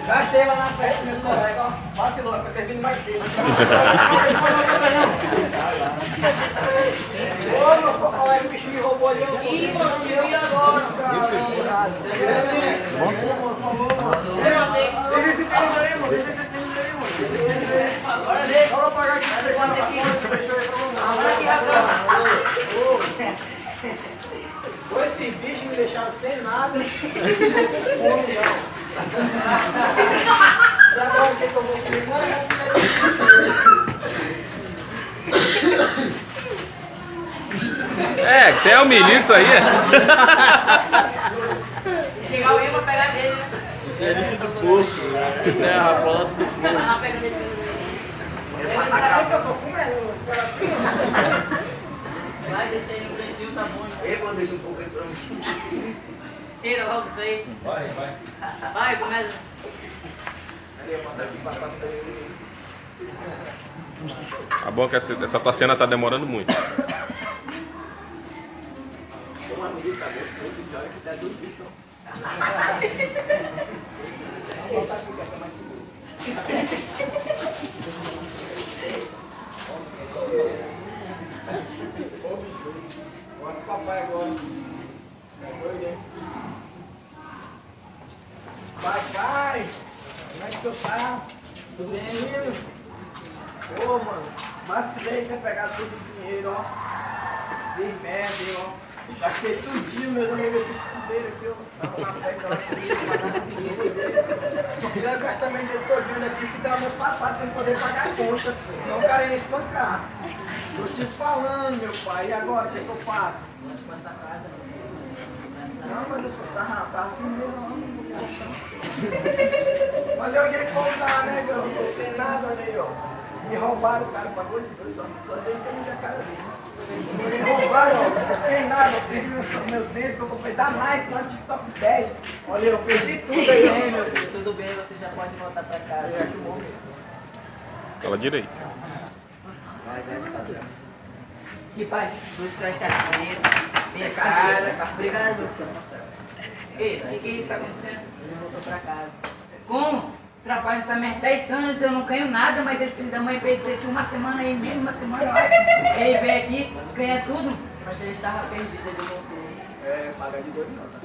Gastei lá na festa, meu colega, ó. Vacilou, eu termino mais cedo. Ô, meu colega, o bicho me roubou ali. Ih, mano, me vi agora. Deixa esse tênis aí, mano. Deixa esse tênis aí, mano. Agora deixa. Vamos pagar aqui. Agora aqui, rapaz. Esses bichos me deixaram sem nada. E agora o que eu vou comer? É, até o menino isso aí. Chegar alguém pra pegar dele, né? É lixo do porco, né? É a bola do porco. Ela pega dele. Caralho, que eu tô comendo. Vai, deixa aí no pretinho, tá bom. Ei, mano, deixa um pouco aí pra mim. Tira logo isso aí. Vai. Vai, começa. Ali, mano, aqui passar no telefone. Tá bom que essa tua cena tá demorando muito. Uma música, tá bom? Outro dia que tá do bicho. Vamos voltar aqui, que é mais seguro. Ô, bicho. Agora o papai agora. É doido, hein? Pai. Como é que tu tá? Tudo bem, menino? Ô, mano. Vacilei ter pegado todo o dinheiro, ó. Dei merda, hein, ó. Gastei tudinho, meus amigos, esses fudeiros aqui, ó. Tava na festa lá comigo, pagando dinheiro dele. Só fizeram gastar meu dinheiro todinho, ainda tive que dar meu sapato pra poder pagar a conta. Não querem me espancar. Tô te falando, meu pai. E agora, o que eu faço? Pode passar a casa. Não, mas eu só tava primeiro, não vou voltar. Mas é o jeito de voltar, né, meu? Não tô sem nada, olha aí, ó. Me roubaram, o cara pagou de dois, só dei feliz a cara dele. Me roubaram, ó, sem nada, eu perdi meu dedo que eu comprei da Nike lá no TikTok 10. Olha, eu perdi tudo aí, Tudo ó. bem, meu filho, tudo bem, você já pode voltar pra casa. É, que bom. Fala direito. Vai, tá vendo. E pai, buscar as casinhas, pensada. Obrigado, meu filho. Ei, o que é isso que tá acontecendo? Ele voltou pra casa. Como? Trabalho essa merda 10 anos, eu não ganho nada, mas esse filho da mãe veio daqui uma semana aí, mesmo uma semana, olha. Ele veio aqui, ganha tudo, mas ele estava perdido, ele voltou. É, paga de dois não, tá?